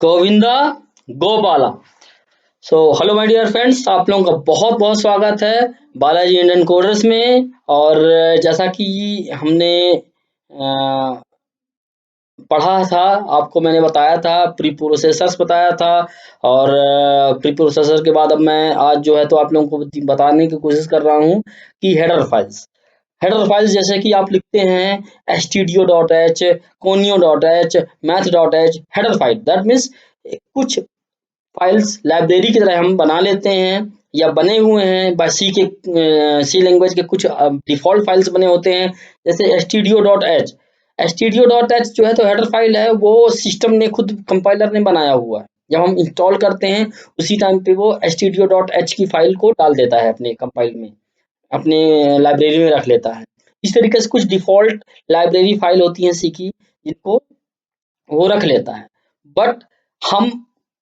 Govinda Gopala. Hello my dear friends, आप लोगों का बहुत बहुत स्वागत है बालाजी इंडियन कोडर्स में। और जैसा कि हमने पढ़ा था, आपको मैंने बताया था, प्री प्रोसेसर्स बताया था। और प्री प्रोसेसर के बाद अब मैं आज जो है तो आप लोगों को बताने की कोशिश कर रहा हूँ कि हेडर फाइल्स जैसे कि आप लिखते हैं stdio.h, conio.h, math.h। Header file that means कुछ फाइल्स लाइब्रेरी की तरह हम बना लेते हैं या बने हुए हैं बाय सी के सी लैंग्वेज के कुछ डिफ़ॉल्ट फाइल्स बने होते हैं, जैसे stdio.h। stdio.h जो है तो हेडर फाइल है, वो सिस्टम ने खुद कंपाइलर ने बनाया हुआ है। जब हम इंस्टॉल करते हैं उसी टाइम पे वो stdio.h की फाइल को डाल देता है अपने कंपाइल में, अपने लाइब्रेरी में रख लेता है। इस तरीके से कुछ डिफ़ॉल्ट लाइब्रेरी फाइल होती हैं सी की, जिनको वो रख लेता है। बट हम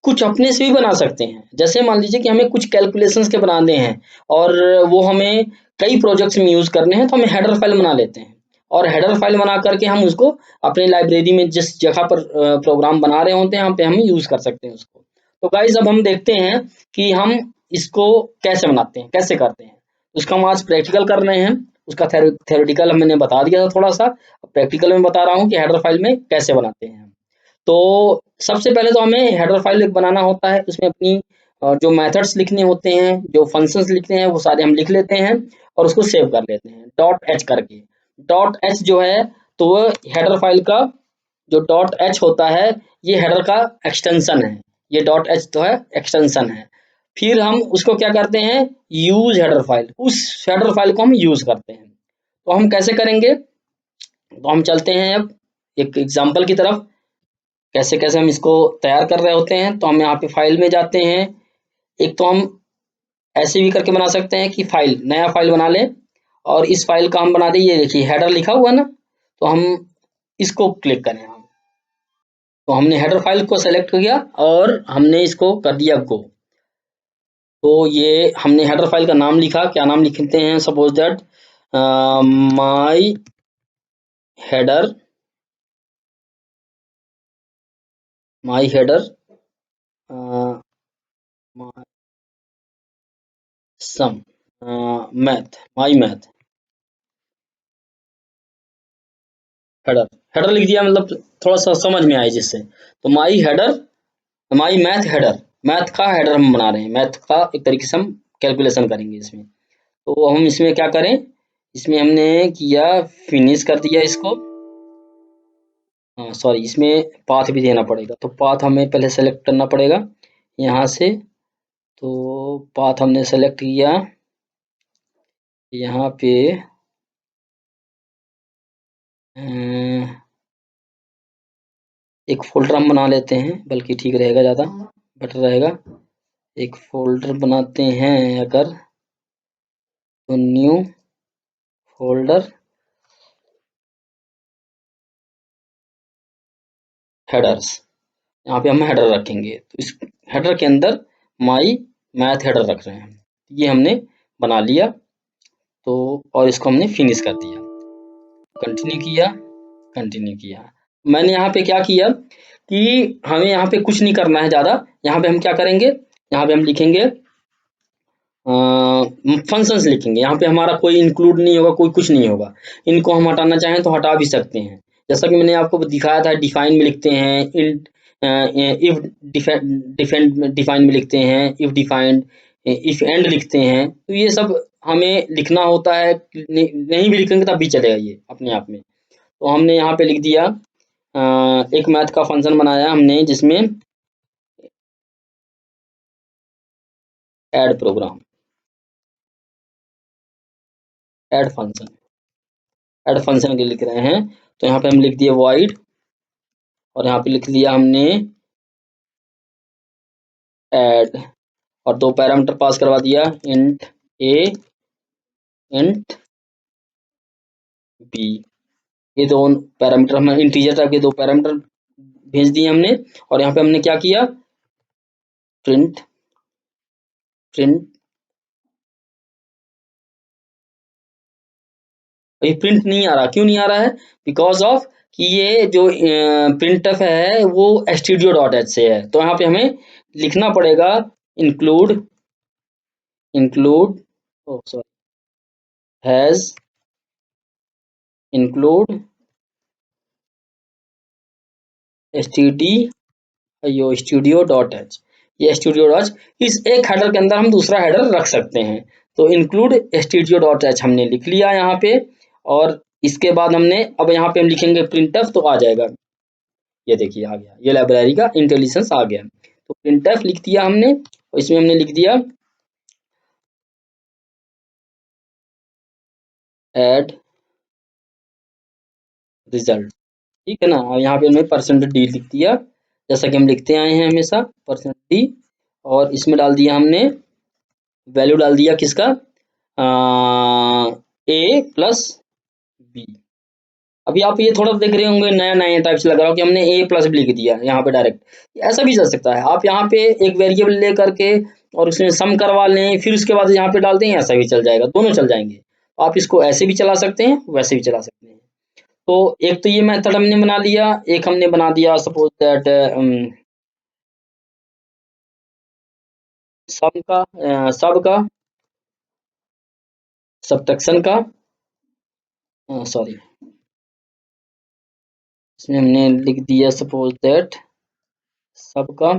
कुछ अपने से भी बना सकते हैं। जैसे मान लीजिए कि हमें कुछ कैलकुलेशंस के बनाने हैं और वो हमें कई प्रोजेक्ट्स में यूज़ करने हैं, तो हम हेडर फाइल बना लेते हैं। और हेडर फाइल बना करके हम उसको अपनी लाइब्रेरी में जिस जगह पर प्रोग्राम बना रहे होते हैं, वहाँ पे हम यूज़ कर सकते हैं उसको। तो गाइस अब हम देखते हैं कि हम इसको कैसे बनाते हैं, कैसे करते हैं। उसका हम आज प्रैक्टिकल कर रहे हैं। उसका थ्योरेटिकल मैंने बता दिया था थोड़ा सा, प्रैक्टिकल में बता रहा हूँ कि हेडर फाइल में कैसे बनाते हैं। तो सबसे पहले तो हमें हेडर फाइल एक बनाना होता है। उसमें अपनी जो मेथड्स लिखने होते हैं, जो फंक्शंस लिखने हैं, वो सारे हम लिख लेते हैं और उसको सेव कर लेते हैं डॉट एच करके। डॉट एच जो है तो वो हेडर फाइल का जो डॉट एच होता है, ये हेडर का एक्सटेंशन है। ये डॉट एच तो है एक्सटेंशन है। फिर हम उसको क्या करते हैं, यूज हेडर फाइल, उस हेडर फाइल को हम यूज करते हैं। तो हम कैसे करेंगे, तो हम चलते हैं अब एक एग्जाम्पल की तरफ। कैसे कैसे हम इसको तैयार कर रहे होते हैं, तो हम यहाँ पे फाइल में जाते हैं। एक तो हम ऐसे भी करके बना सकते हैं कि फाइल, नया फाइल बना लें और इस फाइल का हम बना दें। ये देखिए हेडर लिखा हुआ है ना, तो हम इसको क्लिक करें हम। तो हमने हेडर फाइल को सेलेक्ट किया और हमने इसको कर दिया गो। तो ये हमने हेडर फाइल का नाम लिखा, क्या नाम लिखते हैं, suppose that my header, my header some math, my math header. Header लिख दिया, मतलब थोड़ा सा समझ में आए जिससे। तो my header, my math header, math का हेडर हम बना रहे हैं, मैथ का एक तरीके से हम कैलकुलेशन करेंगे इसमें। तो हम इसमें क्या करें, इसमें हमने किया फिनिश कर दिया इसको। हाँ सॉरी, इसमें पाथ भी देना पड़ेगा, तो पाथ हमें पहले सेलेक्ट करना पड़ेगा यहाँ से। तो पाथ हमने सेलेक्ट किया यहाँ पे, एक फ़ोल्डर हम बना लेते हैं, बल्कि ठीक रहेगा, ज़्यादा बेटर रहेगा। एक फ़ोल्डर बनाते हैं अगर, तो न्यू फ़ोल्डर हेडर्स, यहाँ पे हम हेडर रखेंगे। तो इस हेडर के अंदर माई मैथ हेडर रख रहे हैं। ये हमने बना लिया। तो और इसको हमने फिनिश कर दिया, कंटिन्यू किया, कंटिन्यू किया। मैंने यहाँ पे क्या किया कि हमें यहाँ पे कुछ नहीं करना है ज़्यादा। यहाँ पे हम क्या करेंगे, यहाँ पे हम लिखेंगे फंक्शंस लिखेंगे। यहाँ पे हमारा कोई इंक्लूड नहीं होगा, कोई कुछ नहीं होगा। इनको हम हटाना चाहें तो हटा भी सकते हैं। जैसा कि मैंने आपको दिखाया था, डिफाइन में लिखते हैं, इफ डिफाइन में लिखते हैं, इफ डिफाइंड, इफ एंड लिखते हैं। तो ये सब हमें लिखना होता है, नहीं भी लिखेंगे तब भी चलेगा ये अपने आप में। तो हमने यहाँ पे लिख दिया, एक मैथ का फंक्शन बनाया हमने जिसमें add program, add function, add function के लिख रहे हैं। तो यहाँ पे हम लिख दिए वॉइड, और यहाँ पे लिख दिया हमने ऐड, और दो पैरामीटर पास करवा दिया, इंट ए, इंट बी। ये दो पैरामीटर हम इंटीजर टाइप के दो पैरामीटर भेज दिए हमने। और यहाँ पे हमने क्या किया, प्रिंट, प्रिंट, ये प्रिंट नहीं आ रहा, क्यों नहीं आ रहा है, बिकॉज ऑफ कि ये जो प्रिंटफ है वो stdio.h से है, तो यहाँ पे हमें लिखना पड़ेगा include sorry has include studio.h। ये studio.h, इस एक हेडर के अंदर हम दूसरा हेडर रख सकते हैं। तो इंक्लूड studio.h हमने लिख लिया यहाँ पे, और इसके बाद हमने अब यहाँ पे हम लिखेंगे प्रिंटफ, तो आ जाएगा, ये देखिए आ गया, ये लाइब्रेरी का इंटेलिजेंस आ गया। तो प्रिंटफ लिख दिया हमने, और इसमें हमने लिख दिया ऐड रिजल्ट, ठीक है ना। और यहाँ पे हमने %d लिख दिया, जैसा कि हम लिखते आए हैं हमेशा %d, और इसमें डाल दिया हमने वैल्यू, डाल दिया किसका, a प्लस बी। अभी आप ये थोड़ा देख रहे होंगे नया नया टाइप से लग रहा हो कि हमने a प्लस बी लिख दिया यहाँ पे डायरेक्ट, ऐसा भी चल सकता है। आप यहाँ पे एक वेरिएबल ले करके और उसमें सम करवा लें, फिर उसके बाद यहाँ पे डाल दें, ऐसा भी चल जाएगा, दोनों चल जाएंगे। आप इसको ऐसे भी चला सकते हैं, वैसे भी चला सकते हैं। तो एक तो ये मेथड हमने बना लिया, एक हमने बना दिया सपोज दैट सम का, सब का, सब्ट्रैक्शन का, सॉरी इसमें हमने लिख दिया सपोज दैट सब का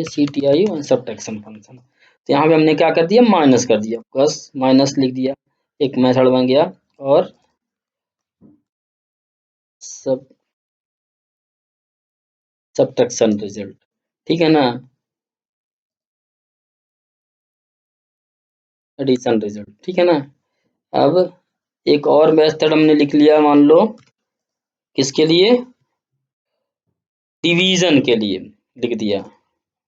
CTI और सब्ट्रैक्शन फंक्शन। तो यहाँ पे हमने क्या कर दिया, माइनस कर दिया, प्लस माइनस लिख दिया, एक मेथड बन गया, और सब सब्ट्रैक्शन रिजल्ट, ठीक है ना, एडिशन रिजल्ट, ठीक है ना। अब एक और मेथड हमने लिख लिया, मान लो किसके लिए, डिवीजन के लिए लिख दिया,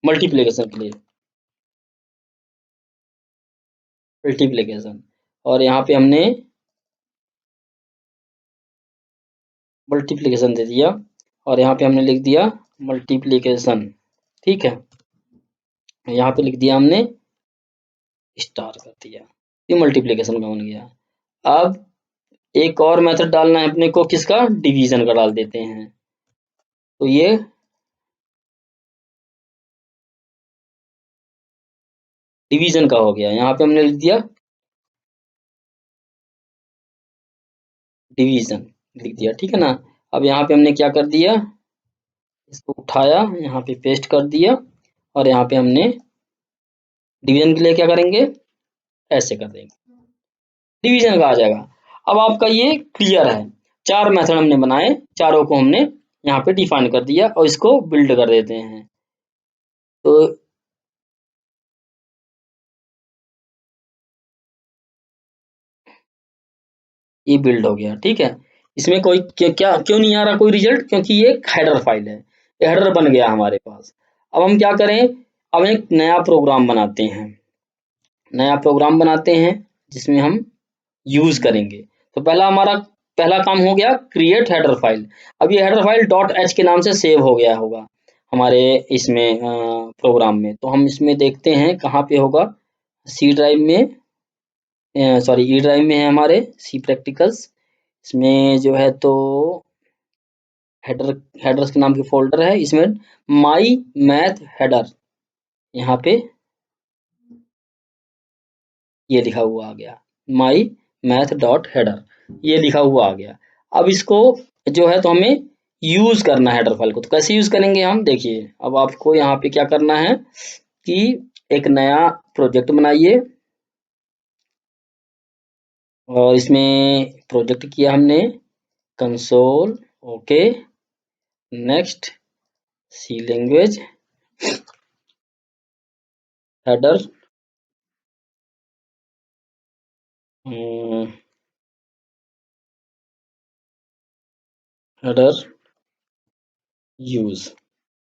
मल्टीप्लिकेशन के लिए, मल्टीप्लिकेशन, और यहाँ पे हमने मल्टीप्लिकेशन दे दिया, और यहाँ पे हमने लिख दिया मल्टीप्लिकेशन, ठीक है। यहाँ पे लिख दिया हमने स्टार कर दिया, ये मल्टीप्लिकेशन का बन गया। अब एक और मेथड डालना है अपने को, किसका, डिवीजन का डाल देते हैं। तो ये डिवीजन का हो गया, यहाँ पे हमने लिख दिया डिवीजन, लिख दिया, ठीक है ना। अब यहाँ पे हमने क्या कर दिया, इसको उठाया, यहाँ पे पेस्ट कर दिया, और यहाँ पे हमने डिवीजन के लिए क्या करेंगे, ऐसे कर देंगे, डिवीजन का आ जाएगा। अब आपका ये क्लियर है, चार मेथड हमने बनाए, चारों को हमने यहाँ पे डिफाइन कर दिया, और इसको बिल्ड कर देते हैं। तो ये बिल्ड हो गया, ठीक है। इसमें कोई क्या क्यों नहीं आ रहा कोई रिजल्ट, क्योंकि ये हेडर फाइल है, ये हेडर बन गया हमारे पास। अब हम क्या करें, अब एक नया प्रोग्राम बनाते हैं, नया प्रोग्राम बनाते हैं जिसमें हम यूज करेंगे। तो पहला काम हो गया क्रिएट हेडर फाइल। अब ये हेडर फाइल .h के नाम से सेव हो गया होगा हमारे इसमें प्रोग्राम में। तो हम इसमें देखते हैं कहाँ पे होगा, सी ड्राइव में, सॉरी ई ड्राइव में है हमारे सी प्रैक्टिकल्स। इसमें जो है तो हेडर्स के नाम की फोल्डर है, इसमें माई मैथ हेडर, यहाँ पे ये लिखा हुआ आ गया, माई मैथ डॉट हेडर, ये लिखा हुआ आ गया। अब इसको जो है तो हमें यूज करना है हेडर फाइल को, तो कैसे यूज करेंगे हम, देखिए। अब आपको यहाँ पे क्या करना है कि एक नया प्रोजेक्ट बनाइए, और इसमें प्रोजेक्ट किया हमने कंसोल, ओके, नेक्स्ट, सी लैंग्वेज, हेडर, हेडर यूज,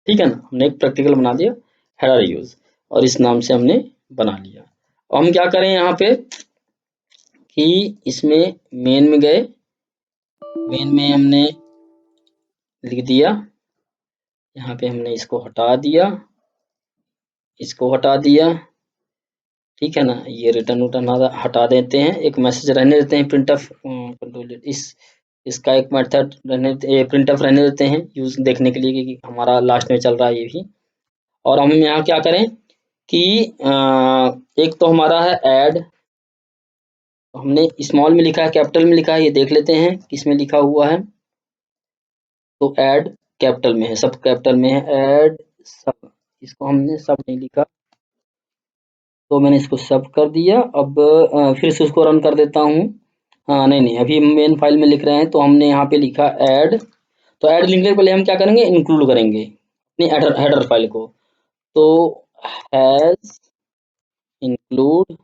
ठीक है ना। हमने एक प्रैक्टिकल बना दिया, हेडर यूज, और इस नाम से हमने बना लिया। अब हम क्या करें यहाँ पे कि इसमें मेन में गए, मेन में हमने लिख दिया, यहाँ पे हमने इसको हटा दिया, इसको हटा दिया, ठीक है ना। ये रिटर्न उटर्न हटा देते हैं, एक मैसेज रहने देते हैं प्रिंटफ कंट्रोल इस इसका एक मेथड रहने प्रिंटफ रहने देते हैं यूज देखने के लिए कि हमारा लास्ट में चल रहा है ये भी। और हम यहाँ क्या करें कि एक तो हमारा है ऐड, हमने स्मॉल में लिखा है कैपिटल में लिखा है, ये देख लेते हैं किसमें लिखा हुआ है। तो ऐड कैपिटल में है, सब कैपिटल में है, ऐड सब, इसको हमने सब नहीं लिखा, तो मैंने इसको सब कर दिया। अब फिर से उसको रन कर देता हूँ। हाँ नहीं नहीं, अभी मेन फाइल में लिख रहे हैं, तो हमने यहाँ पे लिखा ऐड। तो ऐड लिखने के पहले हम क्या करेंगे, इंक्लूड करेंगे अपनी हेडर हेडर फाइल को। तो हैज इंक्लूड,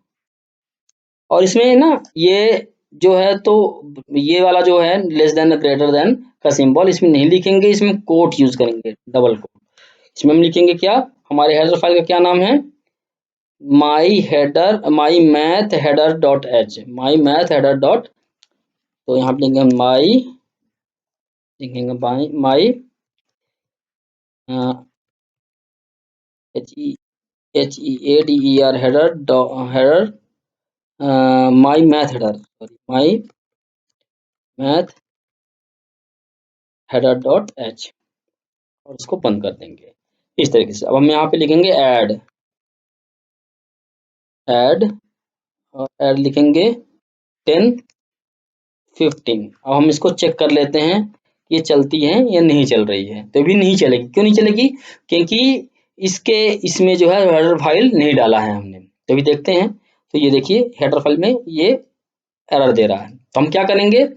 और इसमें ना ये जो है, तो ये वाला जो है लेस देन ग्रेटर देन का सिंबल इसमें नहीं लिखेंगे, इसमें कोट यूज करेंगे, डबल कोट। इसमें हम लिखेंगे क्या, हमारे हेडर फाइल का क्या नाम है, माई मैथ हेडर डॉट एच, माई मैथ हेडर डॉट। तो यहाँ पे लिखेंगे माई, लिखेंगे माई HEADER header my math header, sorry my math header dot H, और इसको बंद कर देंगे इस तरीके से। अब हम यहाँ पे लिखेंगे ऐड, ऐड, और ऐड लिखेंगे 10 15। अब हम इसको चेक कर लेते हैं कि ये चलती है या नहीं चल रही है। तो भी नहीं चलेगी, क्यों नहीं चलेगी, क्योंकि इसके इसमें जो है हेडर फाइल नहीं डाला है हमने। तो अभी देखते हैं, तो ये देखिए हेडर फाइल में ये एरर दे रहा है। तो हम क्या करेंगे,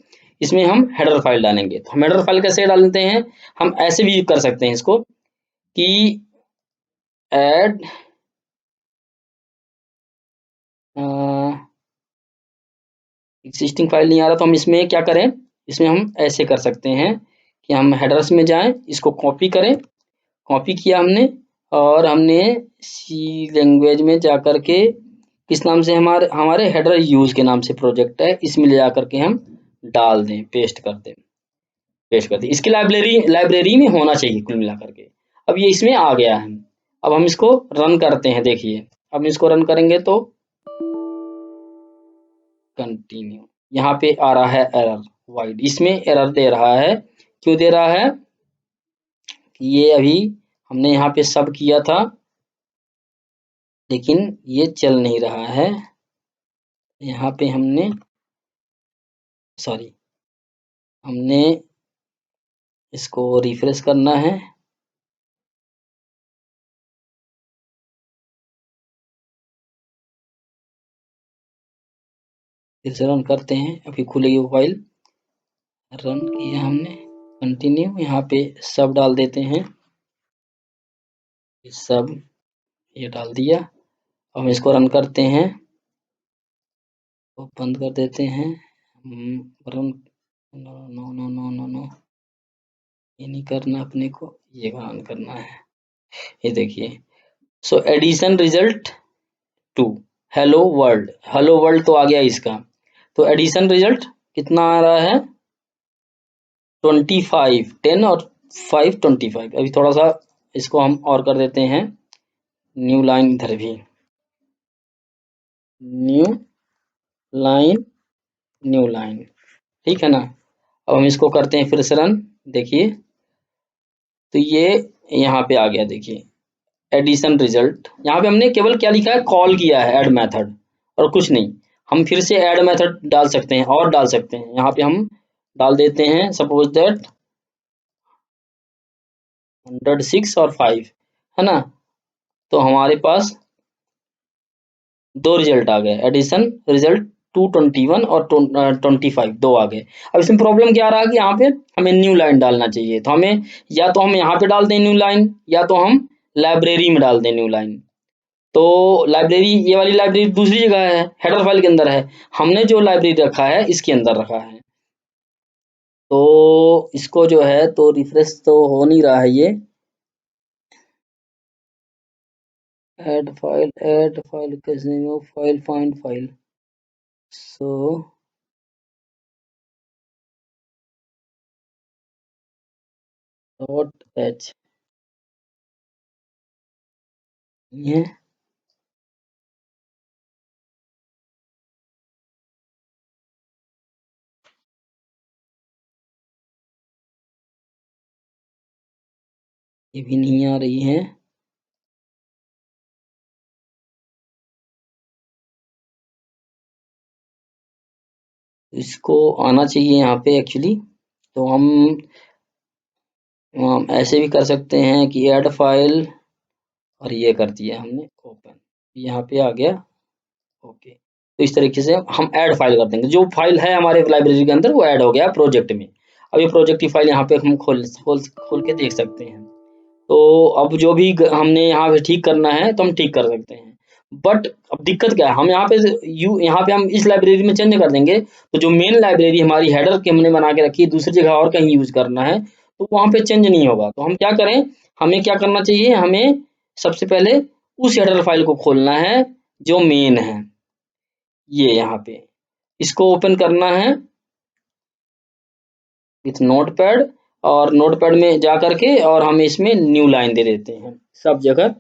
इसमें हम हेडर फाइल डालेंगे। तो हम हेडर फाइल कैसे डालते हैं, हम ऐसे भी कर सकते हैं इसको कि ऐड एग्जिस्टिंग फाइल नहीं आ रहा, तो हम इसमें क्या करें, इसमें हम ऐसे कर सकते हैं कि हम हेडर्स में जाएं, इसको कॉपी करें, कॉपी किया हमने, और हमने सी लैंग्वेज में जा कर के किस नाम से, हमारे हमारे हेडर यूज के नाम से प्रोजेक्ट है, इसमें ले जा करके हम डाल दें, पेस्ट कर दें, पेस्ट कर दें। इसकी लाइब्रेरी लाइब्रेरी में होना चाहिए कुल मिला करके। अब ये इसमें आ गया है। अब हम इसको रन करते हैं, देखिए अब इसको रन करेंगे तो कंटिन्यू, यहाँ पे आ रहा है एरर वाइड, इसमें एरर दे रहा है। क्यों दे रहा है कि ये अभी हमने यहाँ पे सब किया था, लेकिन ये चल नहीं रहा है। यहाँ पे हमने, सॉरी, हमने इसको रिफ्रेश करना है। फिर से रन करते हैं, अभी खुलेगी वो फाइल। रन किया हमने, कंटिन्यू, यहाँ पे सब डाल देते हैं, सब ये डाल दिया। अब हम इसको रन करते हैं, तो बंद कर देते हैं। Run, no no no no no no, ये नहीं करना अपने को, ये रन करना है। ये देखिए, so addition result 2, hello world, hello world तो आ गया इसका। तो एडिशन रिजल्ट कितना आ रहा है, 25, 10 और 5 25। अभी थोड़ा सा इसको हम और कर देते हैं, न्यू लाइन इधर भी, न्यू लाइन, न्यू लाइन, ठीक है ना। अब हम इसको करते हैं फिर से रन, देखिए तो ये यहाँ पे आ गया, देखिए एडिशन रिजल्ट। यहाँ पे हमने केवल क्या लिखा है, कॉल किया है ऐड मेथड, और कुछ नहीं। हम फिर से ऐड मेथड डाल सकते हैं, और डाल सकते हैं, यहाँ पे हम डाल देते हैं सपोज दैट 106 और 5, है ना। तो हमारे पास दो रिजल्ट आ गए, एडिशन रिजल्ट 221 और 25, दो आ गए। अब इसमें प्रॉब्लम क्या आ रहा है कि यहाँ पे हमें न्यू लाइन डालना चाहिए, तो हमें या तो हम यहाँ पे डाल दें न्यू लाइन, या तो हम लाइब्रेरी में डाल दें न्यू लाइन। तो लाइब्रेरी, ये वाली लाइब्रेरी दूसरी जगह है, हेडर फाइल के अंदर है, हमने जो लाइब्रेरी रखा है इसके अंदर रखा है। तो इसको जो है, तो रिफ्रेश तो हो नहीं रहा है ये, ऐड फाइल कैसे, file find file, so dot H, ये भी नहीं आ रही है। इसको आना चाहिए यहाँ पे एक्चुअली। तो हम ऐसे भी कर सकते हैं कि ऐड फाइल, और ये कर दिया हमने ओपन, यहाँ पे आ गया। ओके, तो इस तरीके से हम ऐड फाइल कर देंगे। जो फाइल है हमारे लाइब्रेरी के अंदर वो ऐड हो गया प्रोजेक्ट में। अब ये प्रोजेक्ट की फाइल यहाँ पे हम खोल के देख सकते हैं। तो अब जो भी हमने यहाँ पे ठीक करना है तो हम ठीक कर सकते हैं। बट अब दिक्कत क्या है, हम यहाँ पे हम इस लाइब्रेरी में चेंज कर देंगे तो जो मेन लाइब्रेरी हमारी हेडर की हमने बना के रखी है दूसरी जगह और कहीं यूज करना है तो वहाँ पे चेंज नहीं होगा। तो हम क्या करें, हमें क्या करना चाहिए, हमें सबसे पहले उस हेडर फाइल को खोलना है जो मेन है, ये यहाँ पे इसको ओपन करना है विथ नोटपैड। और नोटपैड में जा करके और हम इसमें न्यू लाइन दे देते हैं, सब जगह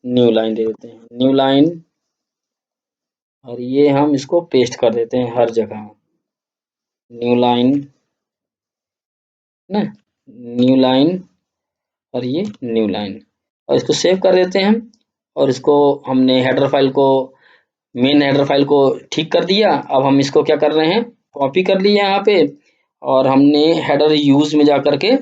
न्यू लाइन दे देते हैं, न्यू लाइन। और ये हम इसको पेस्ट कर देते हैं हर जगह, न्यू लाइन ना, न्यू लाइन, और ये न्यू लाइन। और इसको सेव कर देते हैं हम। और इसको हमने हेडर फाइल को, मेन हेडर फाइल को ठीक कर दिया। अब हम इसको क्या कर रहे हैं, कॉपी कर लिया यहाँ पे, और हमने हेडर यूज में जा करके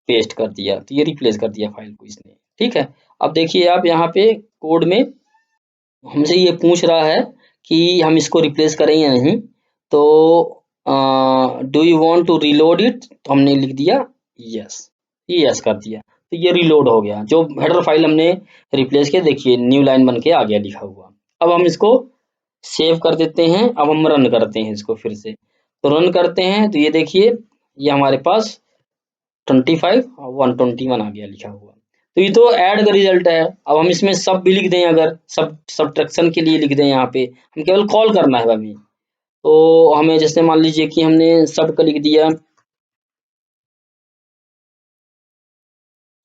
पेस्ट कर दिया, तो ये रिप्लेस कर दिया फाइल को इसने। ठीक है, अब देखिए आप यहाँ पे कोड में हमसे ये पूछ रहा है कि हम इसको रिप्लेस करें या नहीं। तो do you want to reload it, तो हमने लिख दिया यस, ये यस कर दिया, तो ये रीलोड हो गया। जो हेडर फाइल हमने रिप्लेस किया, देखिए न्यू लाइन बन के आ गया लिखा हुआ। अब हम इसको सेव कर देते हैं। अब हम रन करते हैं इसको फिर से। तो रन करते हैं तो ये देखिए, ये हमारे पास 25 और 121 आ गया लिखा हुआ। तो ये तो ऐड का रिजल्ट है। अब हम इसमें सब भी लिख दें, अगर सब्ट्रैक्शन के लिए लिख दें, यहाँ पे हम केवल कॉल करना है हमें। तो हमें जैसे मान लीजिए कि हमने सब का लिख दिया,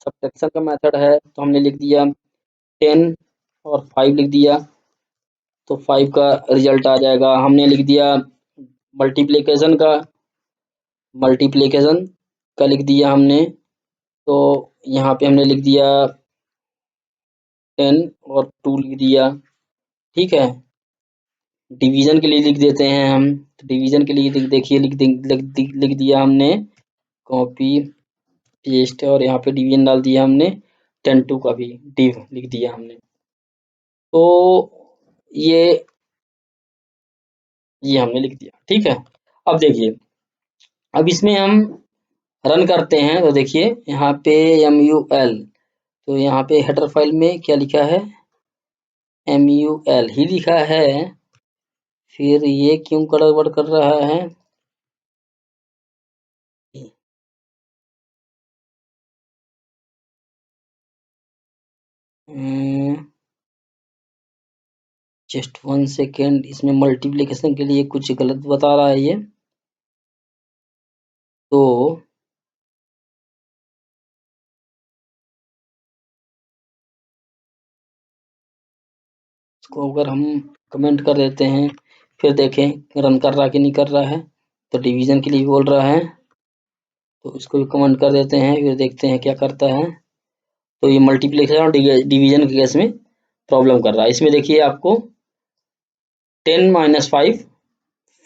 सब्ट्रैक्शन का मेथड है तो हमने लिख दिया 10 और 5 लिख दिया, तो 5 का रिजल्ट आ जाएगा। हमने लिख दिया मल्टीप्लिकेशन का, मल्टीप्लिकेशन का लिख दिया हमने, तो यहाँ पे हमने लिख दिया 10 और 2 लिख दिया। ठीक है, डिवीजन के लिए लिख देते हैं हम। तो डिवीजन के लिए देखिए लिख दिया हमने, कॉपी पेस्ट, और यहाँ पे डिवीजन डाल दिया हमने, 10 2 का भी डिव लिख दिया हमने। तो ये ये हमने लिख दिया। ठीक है, अब देखिए, अब इसमें हम रन करते हैं तो देखिए यहाँ पे MUL, तो यहाँ पे हेडर फाइल में क्या लिखा है, MUL ही लिखा है। फिर ये क्यों गड़बड़ कर रहा है, जस्ट 1 सेकेंड, इसमें मल्टीप्लिकेशन के लिए कुछ गलत बता रहा है ये। तो इसको अगर हम कमेंट कर देते हैं, फिर देखें रन कर रहा कि नहीं कर रहा है। तो डिवीजन के लिए बोल रहा है, तो इसको भी कमेंट कर देते हैं, फिर देखते हैं क्या करता है। तो ये मल्टीप्लिकेशन और डिवीजन के केस में प्रॉब्लम कर रहा है। इसमें देखिए आपको 10 - 5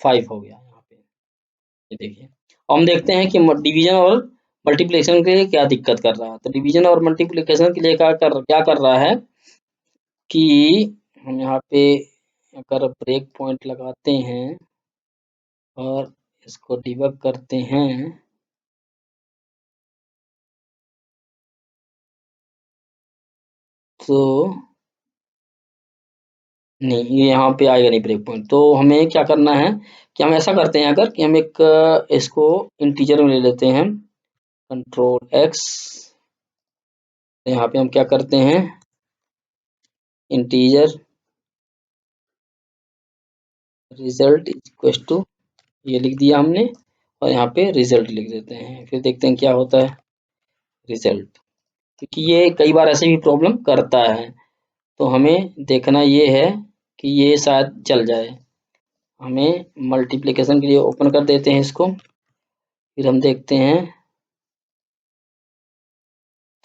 5 हो गया यहाँ पे, ये देखिए। हम देखते हैं कि डिवीजन और मल्टीप्लिकेशन के लिए क्या दिक्कत कर रहा है। तो डिवीजन और मल्टीप्लिकेशन के लिए क्या कर रहा है कि हम यहाँ पे अगर ब्रेक पॉइंट लगाते हैं और इसको डिबग करते हैं, तो नहीं, ये यहाँ पे आएगा नहीं ब्रेक पॉइंट। तो हमें क्या करना है कि हम ऐसा करते हैं, अगर कि हम एक इसको इंटीजर में ले लेते हैं, Ctrl+X। यहाँ पे हम क्या करते हैं, इंटीजर रिजल्ट इक्वल टू, ये लिख दिया हमने, और यहाँ पे रिजल्ट लिख देते हैं। फिर देखते हैं क्या होता है रिजल्ट, क्योंकि ये कई बार ऐसे भी प्रॉब्लम करता है। तो हमें देखना ये है कि ये शायद चल जाए। हमें मल्टीप्लिकेशन के लिए ओपन कर देते हैं इसको, फिर हम देखते हैं।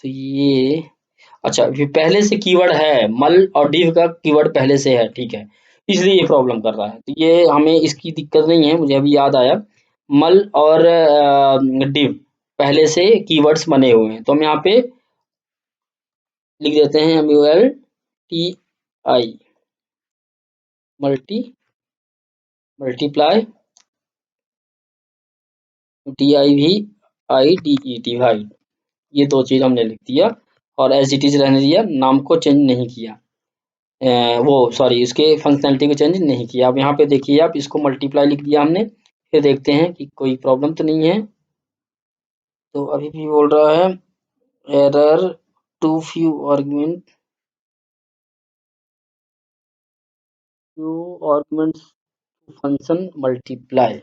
तो ये अच्छा, ये पहले से कीवर्ड है, मल और डिव का कीवर्ड पहले से है, ठीक है, इसलिए ये प्रॉब्लम कर रहा है। तो ये हमें इसकी दिक्कत नहीं है, मुझे अभी याद आया। मल और डिव पहले से कीवर्ड्स बने हुए हैं, तो हम यहाँ पे लिख देते हैं MULTI, मल्टीप्लाई, DIVIDE, डिवाइड, ये दो चीज हमने लिख दिया और एज इट इज रहने दिया, नाम को चेंज नहीं किया। वो सॉरी, इसके फंक्शनैलिटी को चेंज नहीं किया। अब यहाँ पे देखिए, आप इसको मल्टीप्लाई लिख दिया हमने, फिर देखते हैं कि कोई प्रॉब्लम तो नहीं है। तो अभी भी बोल रहा है error too few arguments function multiply.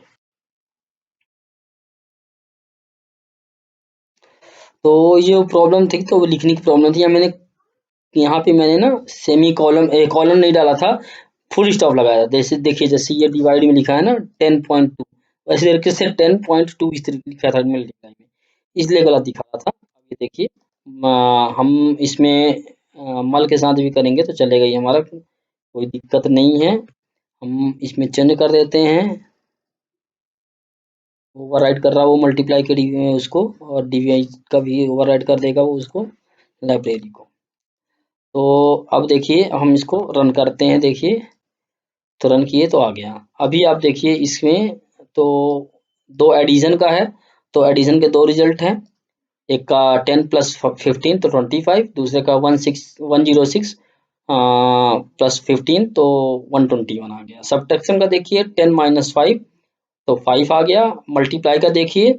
तो ये प्रॉब्लम थी, तो वो लिखने की प्रॉब्लम थी। यहाँ पे मैंने ना सेमी कॉलम कॉलम नहीं डाला था, फुल स्टॉप लगाया था। जैसे देखिए, जैसे ये डिवाइड में लिखा है ना 10.2, वैसे तरीके से 10.2 इस तरीके लिखा था मल्टीप्लाई में, इसलिए गलत दिखा रहा था। अब ये देखिए, हम इसमें मल के साथ भी करेंगे तो चलेगा, ये हमारा कोई दिक्कत नहीं है। हम इसमें चेंज कर देते हैं, ओवरराइड कर रहा है वो मल्टीप्लाई के उसको, और डिवाइड का भी ओवरराइड कर देगा वो उसको, लाइब्रेरी को। तो अब देखिए, हम इसको रन करते हैं, देखिए तो रन किए तो आ गया। अभी आप देखिए इसमें, तो दो एडिशन का है, तो एडिशन के दो रिजल्ट हैं, एक का 10 प्लस 15 तो 25, दूसरे का 106 प्लस 15 तो 121 आ गया। सब्ट्रैक्शन का देखिए 10 माइनस 5 तो 5 आ गया। मल्टीप्लाई का देखिए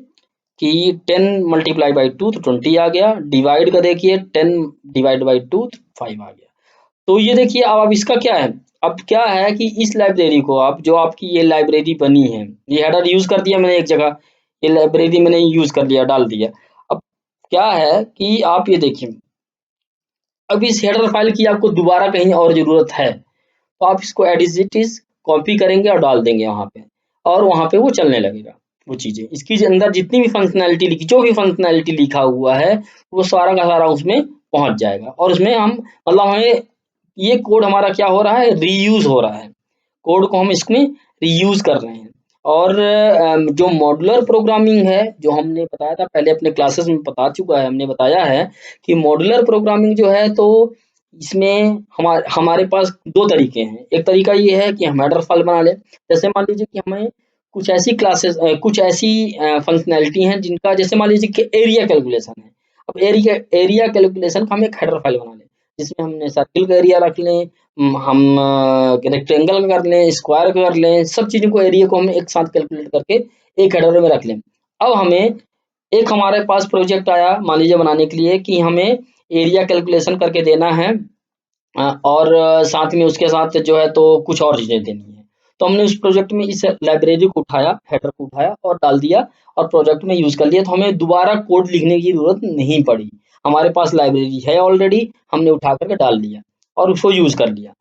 कि 10 मल्टीप्लाई बाई 2 तो 20 आ गया। डिवाइड का देखिए 10 डिवाइड बाई 2 तो 5 आ गया। तो ये देखिए, अब इसका क्या है, अब क्या है कि इस लाइब्रेरी को, आप जो आपकी ये लाइब्रेरी बनी है, ये हेडर यूज कर दिया मैंने एक जगह, ये लाइब्रेरी मैंने यूज कर लिया, डाल दिया। अब क्या है कि आप ये देखिए, अब इस हेडर फाइल की आपको दोबारा कहीं और जरूरत है, तो आप इसको एज इट इज कॉपी करेंगे और डाल देंगे वहां पे, और वहां पे वो चलने लगेगा। वो चीजें, इसकी अंदर जितनी भी फंक्शनैलिटी लिखी, जो भी फंक्शनैलिटी लिखा हुआ है, वो सारा का सारा उसमें पहुंच जाएगा। और उसमें हम, मतलब हमें ये कोड हमारा क्या हो रहा है, रीयूज हो रहा है, कोड को हम इसमें रीयूज कर रहे हैं। और जो मॉड्यूलर प्रोग्रामिंग है, जो हमने बताया था पहले अपने क्लासेस में, बता चुका है, हमने बताया है कि मॉड्यूलर प्रोग्रामिंग जो है, तो इसमें हमारे पास दो तरीके हैं। एक तरीका ये है कि हम हेडर फाइल बना लें, जैसे मान लीजिए कि हमें कुछ ऐसी क्लासेस, कुछ ऐसी फंक्शनैलिटी हैं जिनका, जैसे मान लीजिए कि एरिया कैलकुलेशन है। अब एरिया कैलकुलेशन का हम एक हेडर फाइल बना लें, जिसमें हमने सर्किल का एरिया रख लें, हम रेक्टेंगल का कर लें, स्क्वायर का कर लें, सब चीज़ों को, एरिया को हम एक साथ कैलकुलेट करके एक हेडर में रख लें। अब हमें एक, हमारे पास प्रोजेक्ट आया मान लीजिए बनाने के लिए कि हमें एरिया कैलकुलेशन करके देना है, और साथ में उसके साथ जो है तो कुछ और चीज़ें देनी है। तो हमने उस प्रोजेक्ट में इस लाइब्रेरी को उठाया, हेडर को उठाया और डाल दिया, और प्रोजेक्ट में यूज़ कर लिया, तो हमें दोबारा कोड लिखने की ज़रूरत नहीं पड़ी। हमारे पास लाइब्रेरी है ऑलरेडी, हमने उठा करके डाल दिया और उसको यूज़ कर लिया।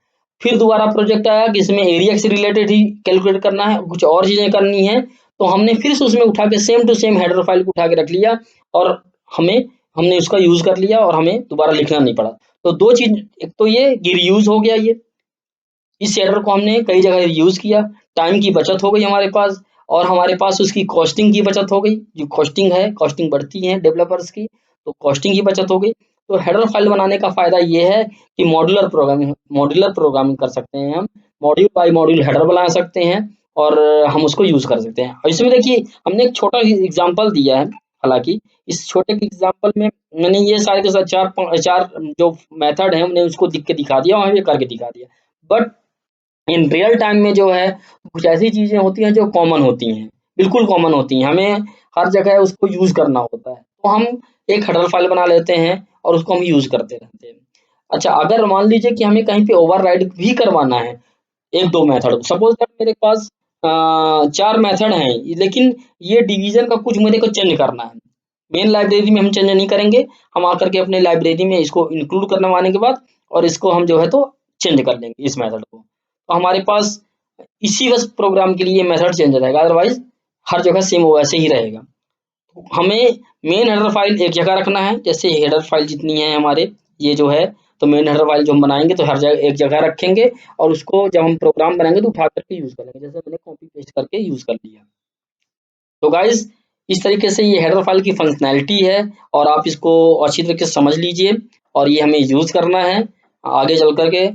फिर दोबारा प्रोजेक्ट आया कि इसमें एरिया से रिलेटेड ही कैलकुलेट करना है, कुछ और चीज़ें करनी है, तो हमने फिर से उसमें उठा के same to same header file को उठा के रख लिया, और हमें हमने उसका यूज़ कर लिया, और हमें दोबारा लिखना नहीं पड़ा। तो दो चीज, एक तो ये रीयूज हो गया, ये इस शेडर को हमने कई जगह यूज किया, टाइम की बचत हो गई हमारे पास, और हमारे पास उसकी कॉस्टिंग की बचत हो गई, जो कॉस्टिंग है, कॉस्टिंग बढ़ती है डेवलपर्स की, तो कॉस्टिंग की बचत हो गई। तो हेडर फाइल बनाने का फायदा ये है कि मॉड्यूलर प्रोग्रामिंग कर सकते हैं हम, मॉड्यूल बाय मॉड्यूल हेडर बना सकते हैं, और हम उसको यूज कर सकते हैं। और इसमें देखिए, हमने एक छोटा एग्जाम्पल दिया है, हालांकि इस छोटे एग्जाम्पल में मैंने ये सारे के साथ चार जो मेथड है, हमने उसको लिख के दिखा दिया, वहां भी करके दिखा दिया। बट इन रियल टाइम में जो है, कुछ ऐसी चीजें होती हैं जो कॉमन होती हैं, बिल्कुल कॉमन होती हैं, हमें हर जगह उसको यूज करना होता है, तो हम एक हेडर फाइल बना लेते हैं और उसको हम यूज करते रहते हैं। अच्छा, अगर मान लीजिए कि हमें कहीं पे ओवरराइड भी करवाना है, एक दो मेथड, सपोज दैट मेरे पास 4 मेथड हैं, लेकिन ये डिवीजन का कुछ मेरे को चेंज करना है, मेन लाइब्रेरी में हम चेंज नहीं करेंगे, हम आकर के अपने लाइब्रेरी में इसको इंक्लूड करवाने के बाद और इसको हम जो है तो चेंज कर लेंगे इस मेथड को। तो हमारे पास इसी बस प्रोग्राम के लिए मेथड चेंज हो जाएगा, अदरवाइज हर जगह सेम वैसे ही रहेगा। तो हमें मेन हेडर फाइल एक जगह रखना है, जैसे हेडर फाइल जितनी है हमारे ये जो है, तो मेन हेडर फाइल जो हम बनाएंगे तो हर जगह एक जगह रखेंगे, और उसको जब हम प्रोग्राम बनाएंगे तो उठा करके यूज करेंगे, जैसे मैंने कॉपी पेस्ट करके यूज कर लिया। तो गाइज इस तरीके से ये हेडर फाइल की फंक्शनैलिटी है, और आप इसको अच्छी तरीके से समझ लीजिए, और ये हमें यूज करना है आगे चल करके।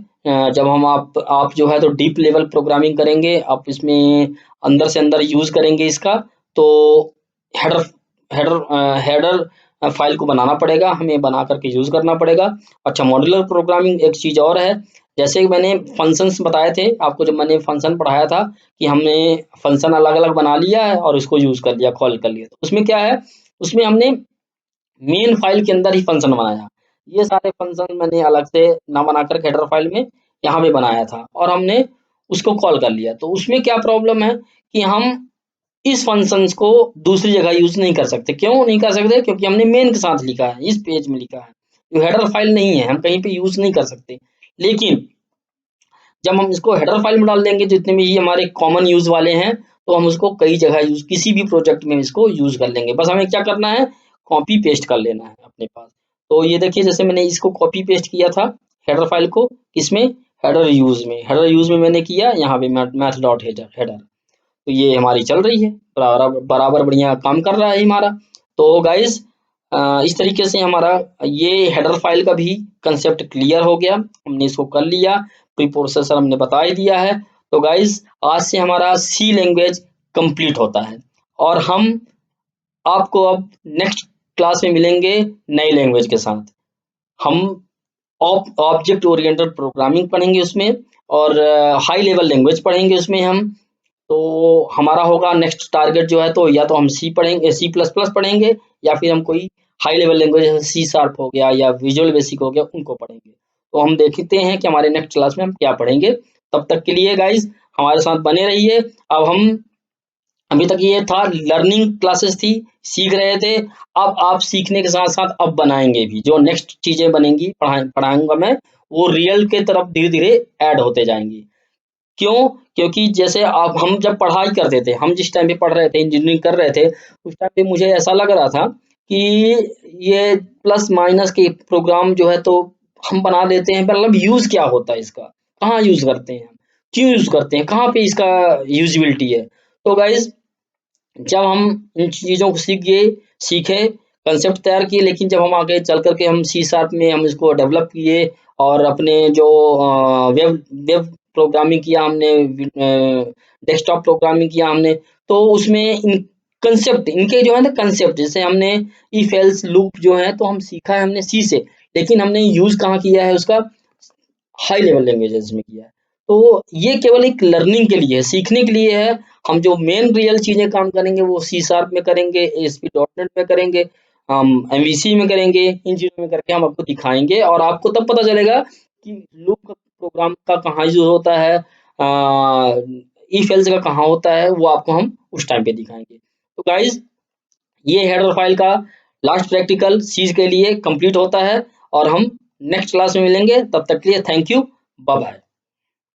जब हम आप जो है तो डीप लेवल प्रोग्रामिंग करेंगे, आप इसमें अंदर से अंदर यूज करेंगे इसका, तो हेडर हेडर हेडर फाइल को बनाना पड़ेगा, हमें बना करके यूज करना पड़ेगा। अच्छा, मॉड्यूलर प्रोग्रामिंग एक चीज और है, जैसे कि मैंने फंक्शंस बताए थे आपको, जब मैंने फंक्शन पढ़ाया था कि हमने फंक्शन अलग अलग बना लिया है और इसको यूज कर लिया, कॉल कर लिया, तो उसमें क्या है, उसमें हमने मेन फाइल के अंदर ही फंक्शन बनाया। ये सारे फंक्शन मैंने अलग से ना बनाकर हेडर फाइल में यहाँ पे बनाया था, और हमने उसको कॉल कर लिया। तो उसमें क्या प्रॉब्लम है कि हम इस फंक्शंस को दूसरी जगह यूज नहीं कर सकते। क्यों नहीं कर सकते? क्योंकि हमने मेन के साथ लिखा है, इस पेज में लिखा है, जो हेडर फाइल नहीं है, हम कहीं पे यूज नहीं कर सकते। लेकिन जब हम इसको हेडर फाइल में डाल देंगे, जितने भी ये हमारे कॉमन यूज वाले हैं, तो हम उसको कई जगह यूज, किसी भी प्रोजेक्ट में इसको यूज कर लेंगे। बस हमें क्या करना है, कॉपी पेस्ट कर लेना है अपने पास। तो ये देखिए, जैसे मैंने इसको कॉपी पेस्ट किया था हेडर फाइल को, किसमें, हेडर यूज में मैंने किया, यहाँ पे मैथ डॉट हेडर हेडर, तो ये हमारी चल रही है, बराबर बराबर बढ़िया काम कर रहा है हमारा। तो गाइज इस तरीके से हमारा ये हेडर फाइल का भी कंसेप्ट क्लियर हो गया, हमने इसको कर लिया, प्री प्रोसेसर हमने बता ही दिया है। तो गाइज आज से हमारा सी लैंग्वेज कंप्लीट होता है, और हम आपको अब नेक्स्ट क्लास में मिलेंगे नई लैंग्वेज के साथ। हम ऑब्जेक्ट ओरिएंटेड प्रोग्रामिंग पढ़ेंगे उसमें, और हाई लेवल लैंग्वेज पढ़ेंगे उसमें हम। तो हमारा होगा नेक्स्ट टारगेट जो है, तो या तो हम सी पढ़ेंगे, सी प्लस प्लस पढ़ेंगे, या फिर हम कोई हाई लेवल लैंग्वेज जैसे सी शार्प हो गया या विजुअल बेसिक हो गया, उनको पढ़ेंगे। तो हम देखते हैं कि हमारे नेक्स्ट क्लास में हम क्या पढ़ेंगे। तब तक के लिए गाइज हमारे साथ बने रहिए। अब हम, अभी तक ये था लर्निंग क्लासेस थी, सीख रहे थे। अब आप सीखने के साथ साथ अब बनाएंगे भी, जो नेक्स्ट चीजें बनेंगी पढ़ाऊंगा मैं, वो रियल के तरफ धीरे धीरे ऐड होते जाएंगी। क्यों? क्योंकि जैसे आप, हम जब पढ़ाई करते थे, हम जिस टाइम पे पढ़ रहे थे, इंजीनियरिंग कर रहे थे, उस टाइम पे मुझे ऐसा लग रहा था कि ये प्लस माइनस के प्रोग्राम जो है तो हम बना देते हैं, मतलब यूज क्या होता है इसका, कहाँ यूज करते हैं, क्यों यूज करते हैं, कहाँ पे इसका यूजिबिलिटी है। तो गाइज जब हम इन चीज़ों को सीखे, कंसेप्ट तैयार किए, लेकिन जब हम आगे चल करके हम सी शार्प में हम इसको डेवलप किए, और अपने जो वेब वेब प्रोग्रामिंग किया हमने, डेस्कटॉप प्रोग्रामिंग किया हमने, तो उसमें इन कंसेप्ट, इनके जो है ना कंसेप्ट, जैसे हमने इफ एल्स लूप जो है तो हम सीखा है हमने सी से, लेकिन हमने यूज कहाँ किया है उसका, हाई लेवल लैंग्वेजेस में किया है। तो ये केवल एक लर्निंग के लिए है, सीखने के लिए है। हम जो मेन रियल चीजें काम करेंगे वो सी शार्प में करेंगे, एएसपी डॉट नेट में करेंगे, हम एमवीसी में करेंगे, इन चीजों में करके हम आपको दिखाएंगे, और आपको तब पता चलेगा कि लूप प्रोग्राम का कहाँ यूज होता है, इफ एल्स का कहाँ होता है, वो आपको हम उस टाइम पे दिखाएंगे। तो गाइज ये हेडर फाइल का लास्ट प्रैक्टिकल सी के लिए कंप्लीट होता है, और हम नेक्स्ट क्लास में मिलेंगे। तब तक के लिए थैंक यू, बाय बाय।